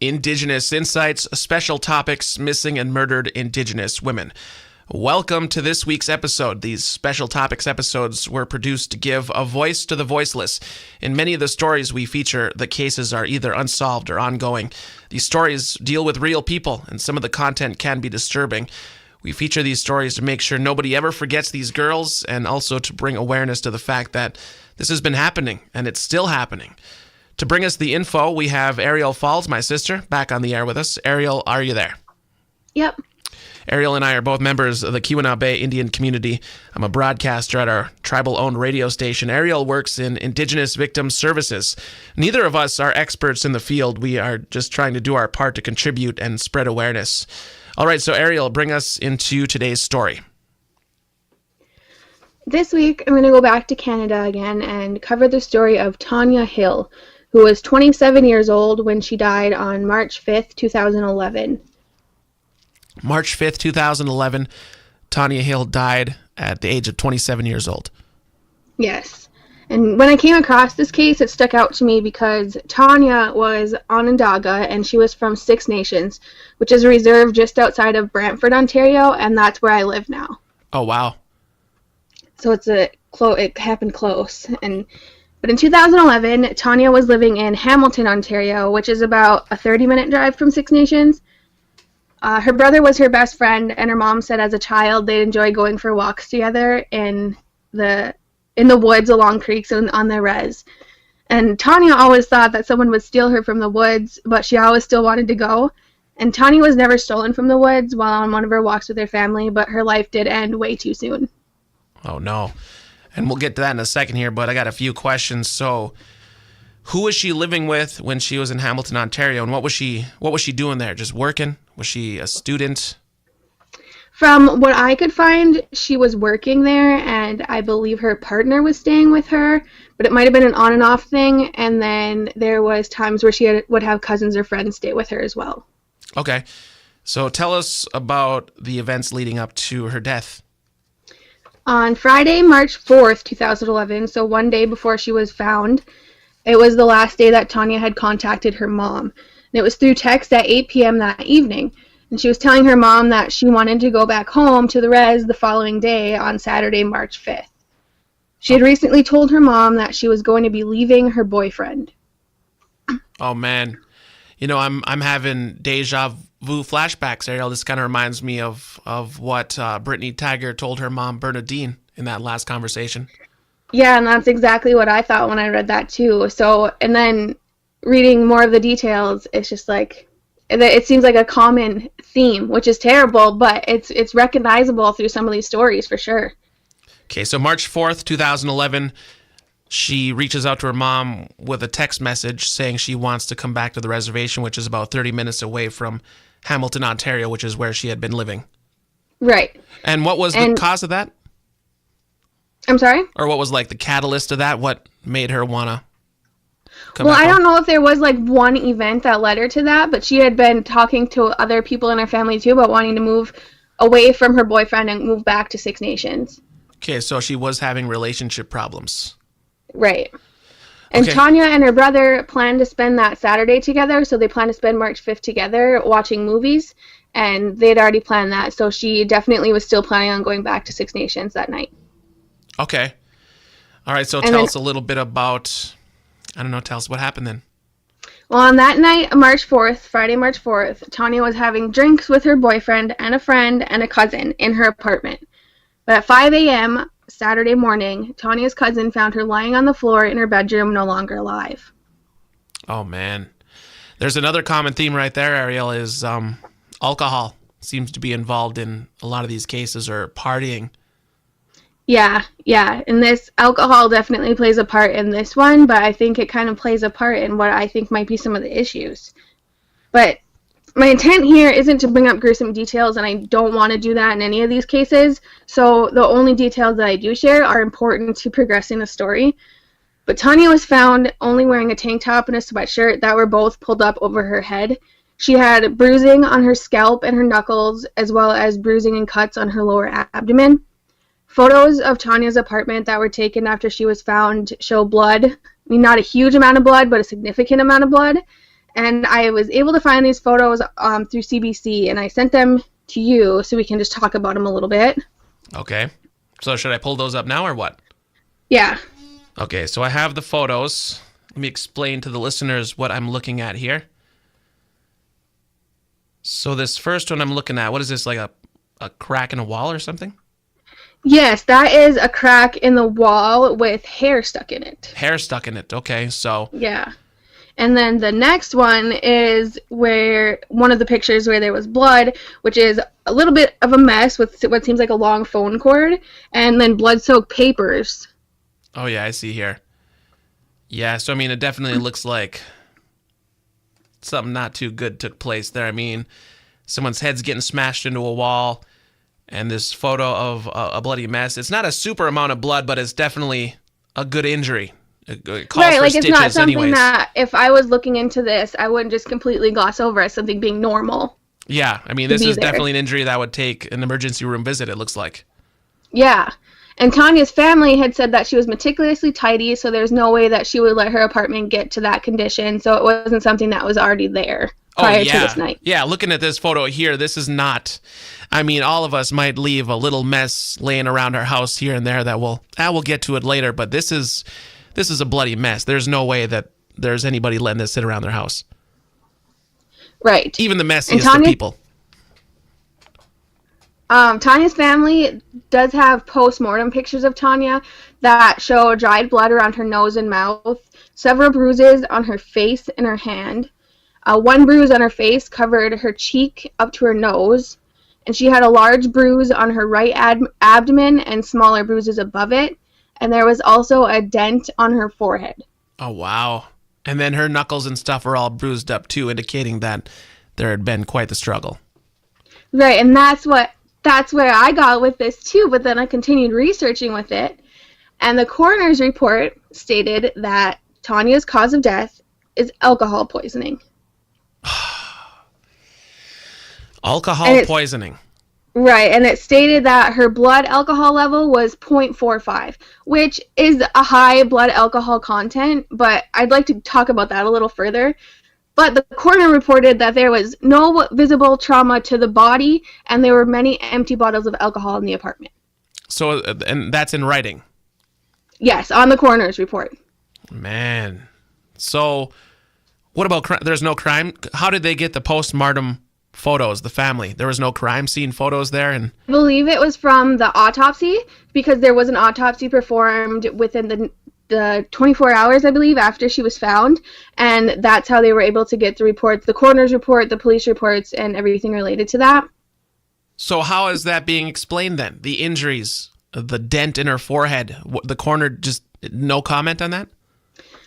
Indigenous Insights, Special Topics, Missing and Murdered Indigenous Women. Welcome to this week's episode. These Special Topics episodes were produced to give a voice to the voiceless. In many of the stories we feature, the cases are either unsolved or ongoing. These stories deal with real people, and some of the content can be disturbing. We feature these stories to make sure nobody ever forgets these girls, and also to bring awareness to the fact that this has been happening, and it's still happening. To bring us the info, we have Ariel Falls, my sister, back on the air with us. Ariel, are you there? Yep. Ariel and I are both members of the Keweenaw Bay Indian community. I'm a broadcaster at our tribal-owned radio station. Ariel works in Indigenous Victim Services. Neither of us are experts in the field. We are just trying to do our part to contribute and spread awareness. All right, so Ariel, bring us into today's story. This week, I'm going to go back to Canada again and cover the story of Tanya Hill, who was 27 years old when she died on March 5th, 2011. March 5th, 2011, Tanya Hill died at the age of 27 years old. Yes. And when I came across this case, it stuck out to me because Tanya was Onondaga, and she was from Six Nations, which is a reserve just outside of Brantford, Ontario, and that's where I live now. Oh, wow. So it happened close. But in 2011, Tanya was living in Hamilton, Ontario, which is about a 30-minute drive from Six Nations. Her brother was her best friend, and her mom said as a child they'd enjoy going for walks together in the woods along creeks and on their res. And Tanya always thought that someone would steal her from the woods, but she always still wanted to go. And Tanya was never stolen from the woods while on one of her walks with her family, but her life did end way too soon. Oh, no. And we'll get to that in a second here, but I got a few questions. So, who was she living with when she was in Hamilton, Ontario, and what was she doing there? Just working? Was she a student? From what I could find, she was working there, and I believe her partner was staying with her, but it might have been an on and off thing, and then there was times where she would have cousins or friends stay with her as well. Okay. So tell us about the events leading up to her death. On Friday, March 4th, 2011, so one day before she was found, it was the last day that Tanya had contacted her mom. And it was through text at 8 p.m. that evening. And she was telling her mom that she wanted to go back home to the res the following day on Saturday, March 5th. She had recently told her mom that she was going to be leaving her boyfriend. Oh, man. You know, I'm having deja vu flashbacks, Ariel. This kind of reminds me of what Brittany Tiger told her mom, Bernadine, in that last conversation. Yeah, and that's exactly what I thought when I read that, too. So, and then reading more of the details, it's just like, it seems like a common theme, which is terrible, but it's recognizable through some of these stories, for sure. Okay, so March 4th, 2011, she reaches out to her mom with a text message saying she wants to come back to the reservation, which is about 30 minutes away from Hamilton, Ontario, which is where she had been living. Right. And what was the cause of that? I'm sorry? Or what was like the catalyst of that? What made her want to come Well, back I home? don't know if there was like one event that led her to that, but she had been talking to other people in her family too about wanting to move away from her boyfriend and move back to Six Nations. Okay, so she was having relationship problems. Right. And Okay. Tanya and her brother planned to spend that Saturday together, so they planned to spend March 5th together watching movies, and they'd already planned that, so she definitely was still planning on going back to Six Nations that night. Okay. All right, so And tell then- us a little bit about, tell us what happened then. Well, on that night, Friday, March 4th, Tanya was having drinks with her boyfriend and a friend and a cousin in her apartment. But at 5 a.m. Saturday morning, Tanya's cousin found her lying on the floor in her bedroom, no longer alive. Oh, man. There's another common theme right there, Ariel, is alcohol seems to be involved in a lot of these cases, or partying. Yeah. And this alcohol definitely plays a part in this one, but I think it kind of plays a part in what I think might be some of the issues. But my intent here isn't to bring up gruesome details, and I don't want to do that in any of these cases, so the only details that I do share are important to progressing the story. But Tanya was found only wearing a tank top and a sweatshirt that were both pulled up over her head. She had bruising on her scalp and her knuckles, as well as bruising and cuts on her lower abdomen. Photos of Tanya's apartment that were taken after she was found show blood. I mean, not a huge amount of blood, but a significant amount of blood. and I was able to find these photos through CBC, and I sent them to you so we can just talk about them a little bit. Okay. So should I pull those up now or what? Yeah. Okay, so I have the photos. Let me explain to the listeners what I'm looking at here. So this first one I'm looking at, what is this, like a crack in a wall or something? Yes, that is a crack in the wall with hair stuck in it. Hair stuck in it. Okay, so... Yeah. And then the next one is where one of the pictures where there was blood, which is a little bit of a mess with what seems like a long phone cord, and then blood-soaked papers. Oh, yeah, I see here. Yeah, so, I mean, it definitely looks like something not too good took place there. I mean, someone's head's getting smashed into a wall, and this photo of a bloody mess. It's not a super amount of blood, but it's definitely a good injury. It calls right, for like stitches it's not something anyways. that if I was looking into this, I wouldn't just completely gloss over as something being normal. Yeah, I mean, this is there. definitely an injury that would take an emergency room visit, it looks like. Yeah. And Tanya's family had said that she was meticulously tidy, so there's no way that she would let her apartment get to that condition, so it wasn't something that was already there prior to this night. Yeah, looking at this photo here, this is not... I mean, all of us might leave a little mess laying around our house here and there that we'll get to it later, but this is a bloody mess. There's no way that there's anybody letting this sit around their house. Right. Even the messiest of people. Tanya's family does have post-mortem pictures of Tanya that show dried blood around her nose and mouth, several bruises on her face and her hand. One bruise on her face covered her cheek up to her nose, and she had a large bruise on her right abdomen and smaller bruises above it, and there was also a dent on her forehead. Oh, wow. And then her knuckles and stuff were all bruised up too, indicating that there had been quite the struggle. Right, and that's where I got with this too, but then I continued researching with it, and the coroner's report stated that Tanya's cause of death is alcohol poisoning. Alcohol poisoning. Right, and it stated that her blood alcohol level was 0.45, which is a high blood alcohol content, but I'd like to talk about that a little further. But the coroner reported that there was no visible trauma to the body, and there were many empty bottles of alcohol in the apartment. So, and that's in writing? Yes, on the coroner's report. Man. So, what about there's no crime? How did they get the postmortem photos, the family? There was no crime scene photos there? And I believe it was from the autopsy, because there was an autopsy performed within the 24 hours, I believe, after she was found, and that's how they were able to get the reports, the coroner's report, the police reports, and everything related to that. So how is that being explained then? The injuries, the dent in her forehead, the coroner just no comment on that?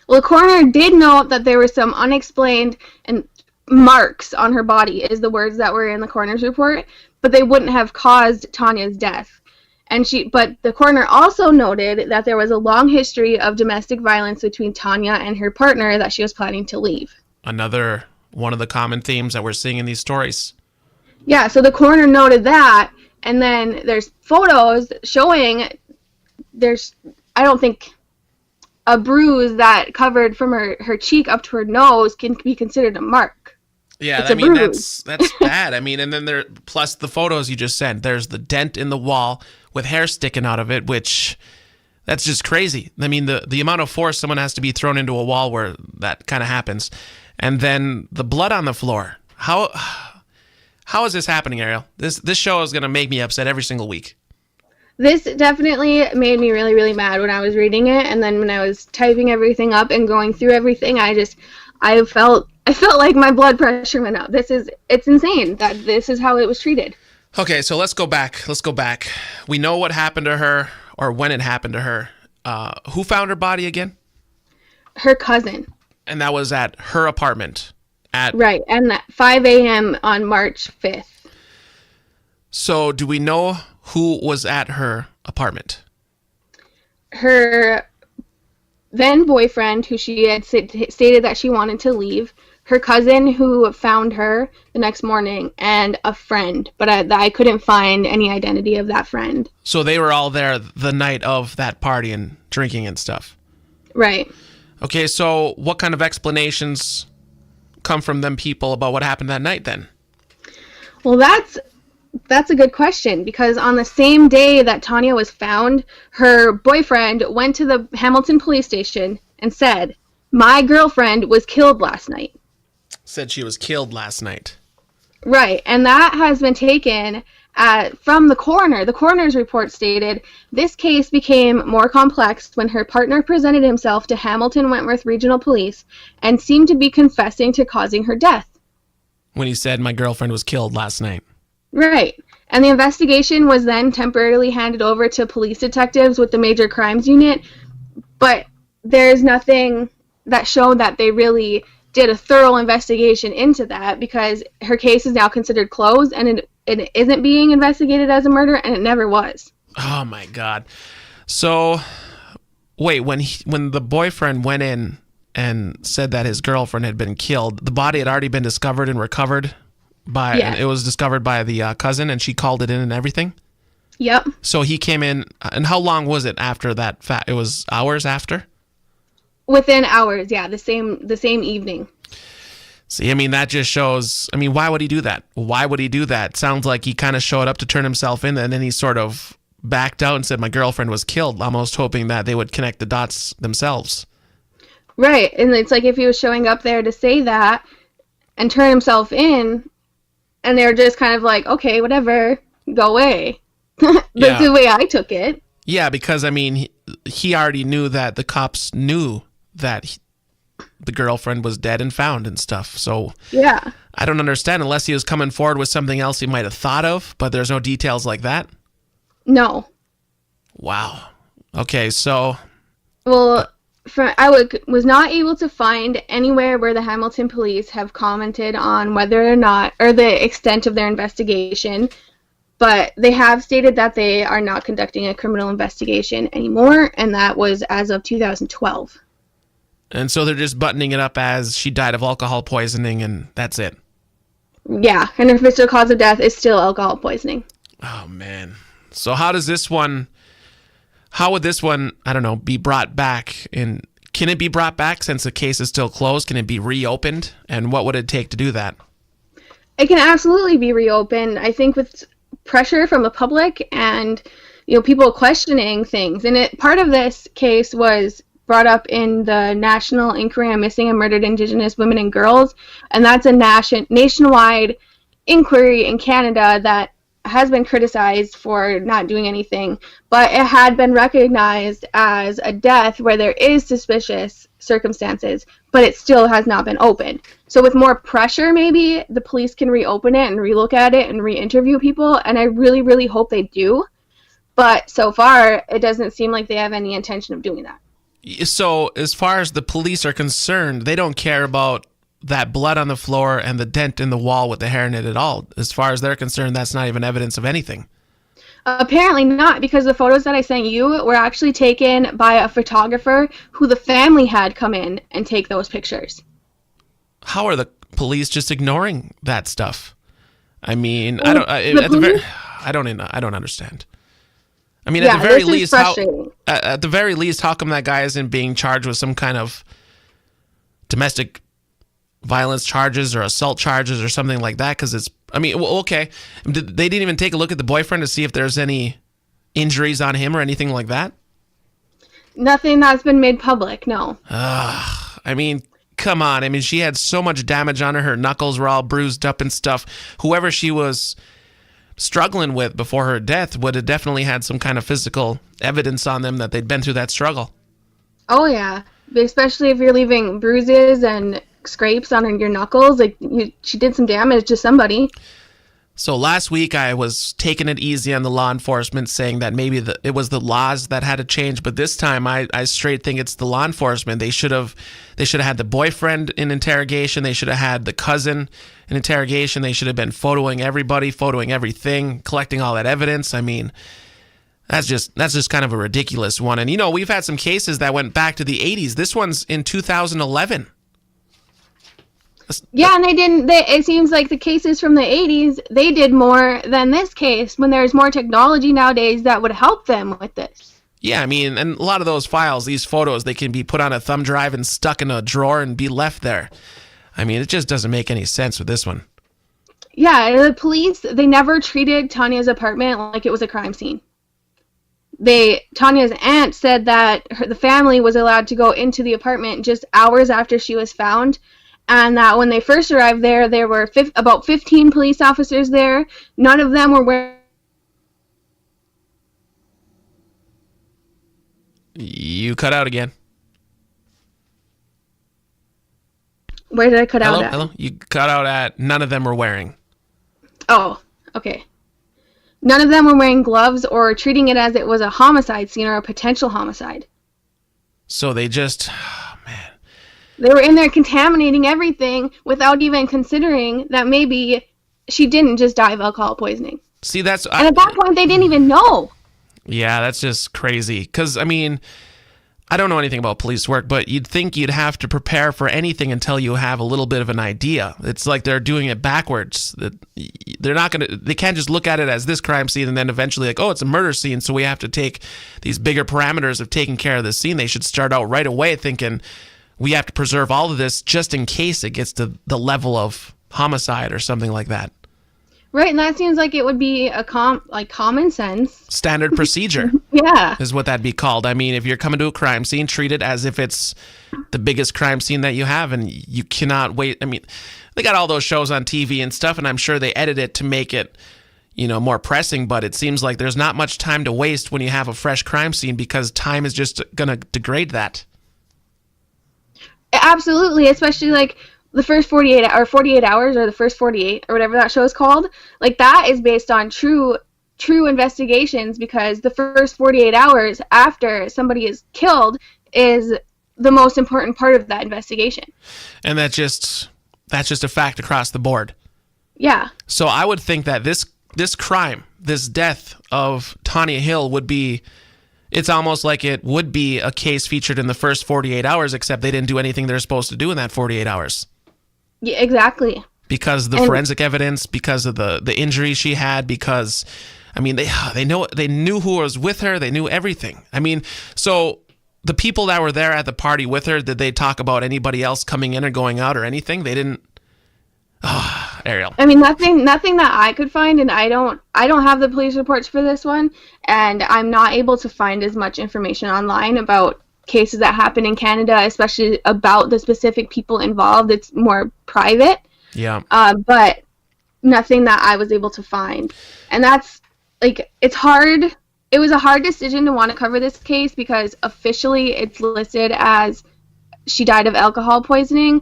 Well, the coroner did note that there were some unexplained and marks on her body, is the words that were in the coroner's report, but they wouldn't have caused Tanya's death. But the coroner also noted that there was a long history of domestic violence between Tanya and her partner that she was planning to leave. Another one of the common themes that we're seeing in these stories. Yeah, so the coroner noted that, and then there's photos showing I don't think a bruise that covered from her cheek up to her nose can be considered a mark. Yeah, I mean, that's bad. I mean, and then plus the photos you just sent, there's the dent in the wall with hair sticking out of it, which that's just crazy. I mean, the amount of force someone has to be thrown into a wall where that kind of happens. And then the blood on the floor. How is this happening, Ariel? This show is going to make me upset every single week. This definitely made me really, really mad when I was reading it, and then when I was typing everything up and going through everything, I felt like my blood pressure went up. It's insane that this is how it was treated. Okay, so let's go back. We know what happened to her, or when it happened to her. Who found her body again? Her cousin. And that was at her apartment. Right, and at 5 a.m. on March 5th. So do we know who was at her apartment? Her then boyfriend, who she had stated that she wanted to leave, her cousin who found her the next morning, and a friend, but I couldn't find any identity of that friend. So they were all there the night of that party and drinking and stuff. Right. Okay, so what kind of explanations come from them people about what happened that night then? Well, that's a good question, because on the same day that Tanya was found, her boyfriend went to the Hamilton police station and said, "My girlfriend was killed last night." Said she was killed last night. Right, and that has been taken from the coroner. The coroner's report stated, "This case became more complex when her partner presented himself to Hamilton Wentworth Regional Police and seemed to be confessing to causing her death." When he said, "My girlfriend was killed last night." Right, and the investigation was then temporarily handed over to police detectives with the Major Crimes Unit, but there's nothing that showed that they really did a thorough investigation into that, because her case is now considered closed and it isn't being investigated as a murder, and it never was. Oh my God. So, wait, when the boyfriend went in and said that his girlfriend had been killed, the body had already been discovered and recovered by, Yes. it was discovered by the cousin, and she called it in and everything? Yep. So he came in, and how long was it after that fact? It was hours after? Within hours, yeah, the same evening. See, I mean, that just shows, I mean, why would he do that? Why would he do that? Sounds like he kind of showed up to turn himself in, and then he sort of backed out and said, "My girlfriend was killed," almost hoping that they would connect the dots themselves. Right, and it's like if he was showing up there to say that and turn himself in, and they're just kind of like, "Okay, whatever, go away." That's Yeah. the way I took it. Yeah, because, I mean, he already knew that the cops knew that the girlfriend was dead and found and stuff. So Yeah. I don't understand, unless he was coming forward with something else he might have thought of, but there's no details like that. No. Wow. Okay, so Well, was not able to find anywhere where the Hamilton police have commented on whether or not, or the extent of their investigation, but they have stated that they are not conducting a criminal investigation anymore, and that was as of 2012. and so they're just buttoning it up as she died of alcohol poisoning, and that's it. Yeah, and her official cause of death is still alcohol poisoning. Oh man. So how would this one, I don't know, be brought back? And can it be brought back since the case is still closed? Can it be reopened? And what would it take to do that? It can absolutely be reopened, I think, with pressure from the public and, people questioning things. And part of this case was brought up in the National Inquiry on Missing and Murdered Indigenous Women and Girls, and that's a nationwide inquiry in Canada that has been criticized for not doing anything, but it had been recognized as a death where there is suspicious circumstances, but it still has not been opened. So with more pressure, maybe the police can reopen it and relook at it and re-interview people, and I really, really hope they do. But so far, it doesn't seem like they have any intention of doing that. So as far as the police are concerned, they don't care about that blood on the floor and the dent in the wall with the hair in it at all. As far as they're concerned, that's not even evidence of anything. Apparently not, because the photos that I sent you were actually taken by a photographer who the family had come in and take those pictures. How are the police just ignoring that stuff? I mean, Well, I don't understand. I mean, Yeah, at the very this is least, how frustrating. at the very least, how come that guy isn't being charged with some kind of domestic violence charges or assault charges or something like that? Because it's, I mean, well, okay, they didn't even take a look at the boyfriend to see if there's any injuries on him or anything like that. Nothing that's been made public, no. I mean, come on. I mean, she had so much damage on her. Her knuckles were all bruised up and stuff. Whoever she was struggling with before her death would have definitely had some kind of physical evidence on them that they'd been through that struggle. Oh yeah, especially if you're leaving bruises and scrapes on your knuckles, like she did some damage to somebody. So last week I was taking it easy on the law enforcement, saying that maybe it was the laws that had to change, but this time I straight think it's the law enforcement. They should have had the boyfriend in interrogation. They should have had the cousin in interrogation. They should have been photoing everybody, photoing everything, collecting all that evidence. I mean, that's just kind of a ridiculous one. And we've had some cases that went back to the 80s. This one's in 2011. Yeah, and it seems like the cases from the 80s, they did more than this case when there's more technology nowadays that would help them with this. Yeah, I mean, and a lot of those files, these photos, they can be put on a thumb drive and stuck in a drawer and be left there. I mean, it just doesn't make any sense with this one. Yeah, the police, they never treated Tanya's apartment like it was a crime scene. Tanya's aunt said that the family was allowed to go into the apartment just hours after she was found, and that when they first arrived there were about 15 police officers there. None of them were wearing... You cut out again. Where did I cut out at? Hello? You cut out at none of them were wearing. Oh, okay. None of them were wearing gloves or treating it as it was a homicide scene or a potential homicide. So they just... Oh, man. They were in there contaminating everything without even considering that maybe she didn't just die of alcohol poisoning. See, and at that point, they didn't even know. Yeah, that's just crazy. Because, I mean... I don't know anything about police work, but you'd think you'd have to prepare for anything until you have a little bit of an idea. It's like they're doing it backwards. They can't just look at it as this crime scene and then eventually like, oh, it's a murder scene, so we have to take these bigger parameters of taking care of the scene. They should start out right away thinking we have to preserve all of this just in case it gets to the level of homicide or something like that. Right, and that seems like it would be a common sense. Standard procedure. Yeah. Is what that'd be called. I mean, if you're coming to a crime scene, treat it as if it's the biggest crime scene that you have, and you cannot wait. I mean, they got all those shows on TV and stuff, and I'm sure they edit it to make it, more pressing, but it seems like there's not much time to waste when you have a fresh crime scene because time is just going to degrade that. Absolutely, especially like the first 48 hours or the first 48 or whatever that show is called, like that is based on true investigations, because the first 48 hours after somebody is killed is the most important part of that investigation. And that's just a fact across the board. Yeah. So I would think that this crime, this death of Tanya Hill it's almost like it would be a case featured in the first 48 hours, except they didn't do anything they're supposed to do in that 48 hours. Yeah, exactly. Because the forensic evidence, because of the injury she had, because, I mean, they knew who was with her, they knew everything. I mean, so the people that were there at the party with her, did they talk about anybody else coming in or going out or anything? They didn't. Ariel. I mean, nothing that I could find, and I don't have the police reports for this one, and I'm not able to find as much information online about cases that happen in Canada, especially about the specific people involved. It's more private. Yeah. But nothing that I was able to find. And that's, like, it's hard. It was a hard decision to want to cover this case because officially it's listed as she died of alcohol poisoning,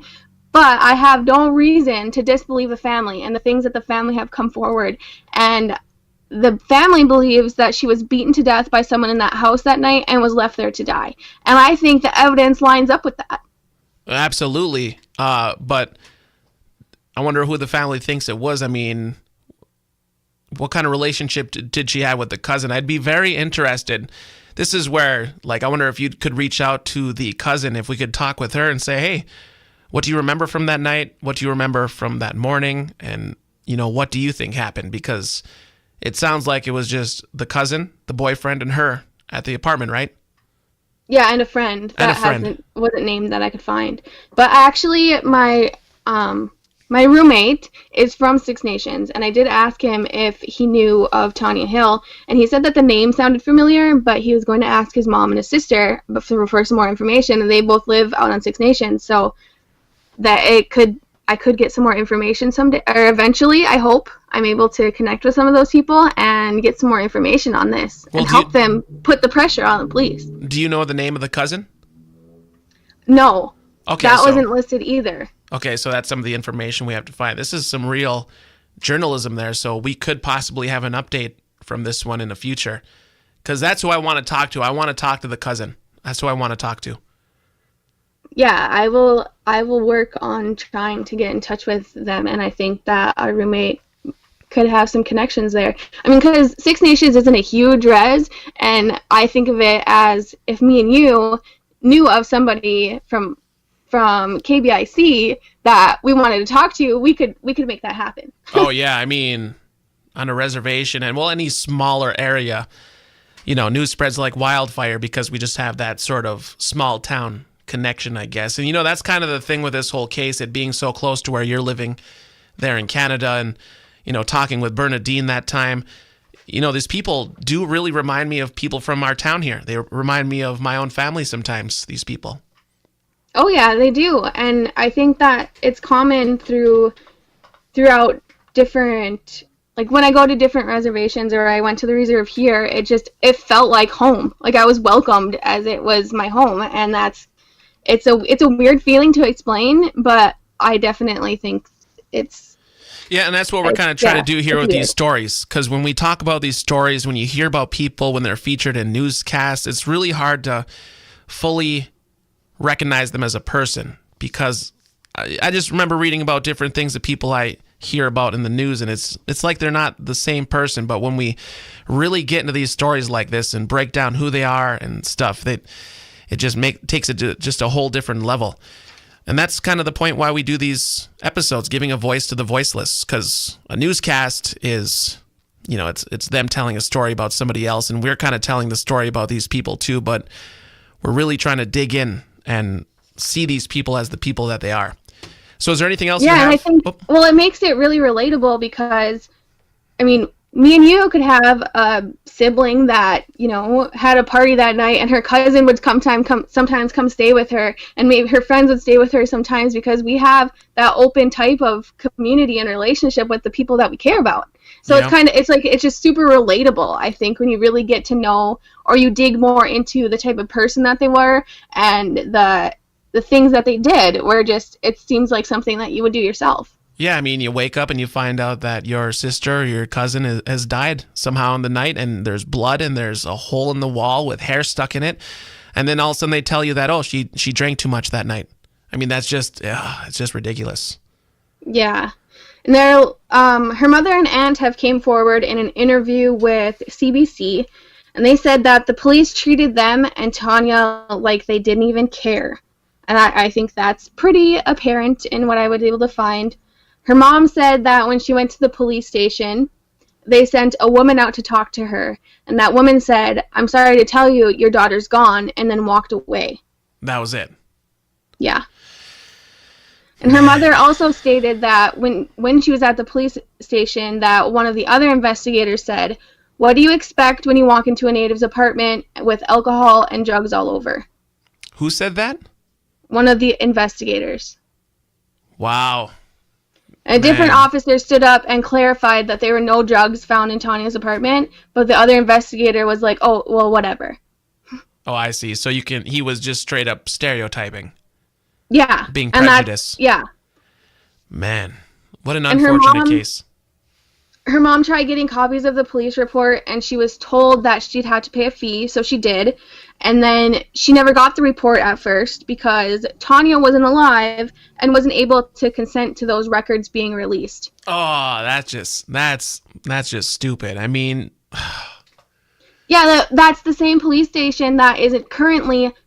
but I have no reason to disbelieve the family and the things that the family have come forward. And the family believes that she was beaten to death by someone in that house that night and was left there to die. And I think the evidence lines up with that. Absolutely. But I wonder who the family thinks it was. I mean, what kind of relationship did she have with the cousin? I'd be very interested. This is where, like, I wonder if you could reach out to the cousin, if we could talk with her and say, hey, what do you remember from that night? What do you remember from that morning? And, what do you think happened? Because it sounds like it was just the cousin, the boyfriend, and her at the apartment, right? Yeah, and a friend that wasn't named that I could find. But actually, my roommate is from Six Nations, and I did ask him if he knew of Tanya Hill, and he said that the name sounded familiar, but he was going to ask his mom and his sister for some more information, and they both live out on Six Nations, so that I could get some more information someday, or eventually. I hope I'm able to connect with some of those people and get some more information on this and help them put the pressure on the police. Do you know the name of the cousin? No. Okay, that wasn't listed either. Okay, so that's some of the information we have to find. This is some real journalism there, so we could possibly have an update from this one in the future, because that's who I want to talk to. I want to talk to the cousin. That's who I want to talk to. Yeah, I will work on trying to get in touch with them, and I think that our roommate could have some connections there. I mean, because Six Nations isn't a huge res, and I think of it as if me and you knew of somebody from KBIC that we wanted to talk to, we could make that happen. Oh yeah, I mean, on a reservation and any smaller area, news spreads like wildfire because we just have that sort of small town connection, I guess. And, that's kind of the thing with this whole case, it being so close to where you're living there in Canada and, talking with Bernadine that time. These people do really remind me of people from our town here. They remind me of my own family sometimes, these people. Oh, yeah, they do. And I think that it's common throughout different, like when I go to different reservations or I went to the reserve here, it felt like home. Like I was welcomed as it was my home. And it's a weird feeling to explain, but I definitely think it's... Yeah, and that's what we're kind of trying to do here with these stories. Because when we talk about these stories, when you hear about people, when they're featured in newscasts, it's really hard to fully recognize them as a person. Because I just remember reading about different things that people I hear about in the news, and it's like they're not the same person. But when we really get into these stories like this and break down who they are and stuff, it just takes it to just a whole different level. And that's kind of the point why we do these episodes, giving a voice to the voiceless, because a newscast is, it's them telling a story about somebody else, and we're kind of telling the story about these people too, but we're really trying to dig in and see these people as the people that they are. So is there anything else you have? Yeah, and I think, well, it makes it really relatable because, I mean, me and you could have a sibling that, had a party that night and her cousin would sometimes come stay with her, and maybe her friends would stay with her sometimes because we have that open type of community and relationship with the people that we care about. So it's just super relatable, I think, when you really get to know or you dig more into the type of person that they were and the things that they did, where it seems like something that you would do yourself. Yeah, I mean, you wake up and you find out that your sister or your cousin has died somehow in the night, and there's blood and there's a hole in the wall with hair stuck in it. And then all of a sudden they tell you that, she drank too much that night. I mean, that's just, it's just ridiculous. Yeah. And her mother and aunt have came forward in an interview with CBC, and they said that the police treated them and Tanya like they didn't even care. And I think that's pretty apparent in what I was able to find. Her mom said that when she went to the police station, they sent a woman out to talk to her. And that woman said, "I'm sorry to tell you, your daughter's gone," and then walked away. That was it. Yeah. And her mother also stated that when she was at the police station, that one of the other investigators said, "What do you expect when you walk into a native's apartment with alcohol and drugs all over?" Who said that? One of the investigators. Wow. A different officer stood up and clarified that there were no drugs found in Tanya's apartment, but the other investigator was like, "Oh, well, whatever." Oh, I see. So he was just straight up stereotyping. Yeah. Being prejudiced. Yeah. Man, what an unfortunate case. Her mom tried getting copies of the police report, and she was told that she'd have to pay a fee, so she did. And then she never got the report at first because Tanya wasn't alive and wasn't able to consent to those records being released. Oh, that's just stupid. I mean, yeah, that's the same police station that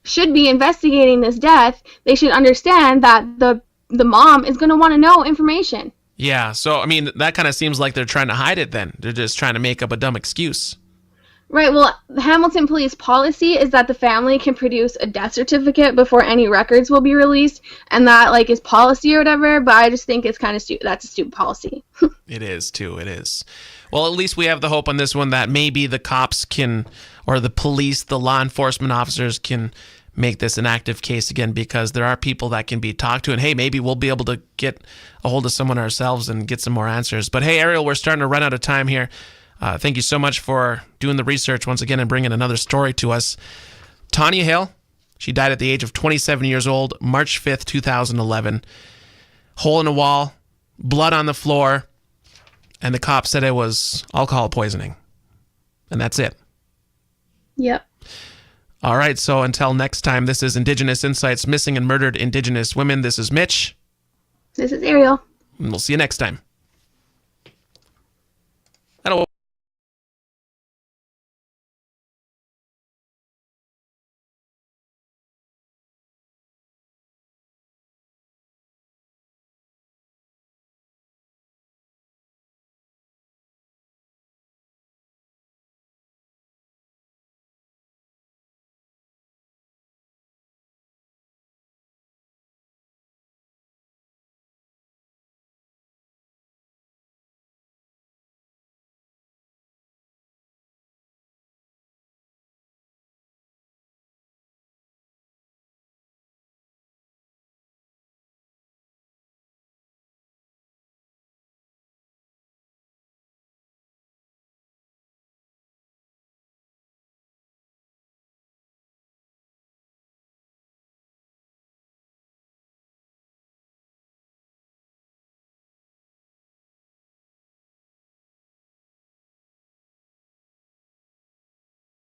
should be investigating this death. They should understand that the mom is going to want to know information. Yeah, so I mean, that kind of seems like they're trying to hide it then. They're just trying to make up a dumb excuse. Right, well, the Hamilton police policy is that the family can produce a death certificate before any records will be released, and that, is policy or whatever, but I just think it's kind of stupid. That's a stupid policy. It is, too, it is. Well, at least we have the hope on this one that maybe the cops or the police, the law enforcement officers can make this an active case again, because there are people that can be talked to, and hey, maybe we'll be able to get a hold of someone ourselves and get some more answers. But hey, Ariel, we're starting to run out of time here. Thank you so much for doing the research once again and bringing another story to us. Tanya Hill, she died at the age of 27 years old, March 5th, 2011. Hole in the wall, blood on the floor, and the cops said it was alcohol poisoning. And that's it. Yep. All right, so until next time, this is Indigenous Insights, Missing and Murdered Indigenous Women. This is Mitch. This is Ariel. And we'll see you next time.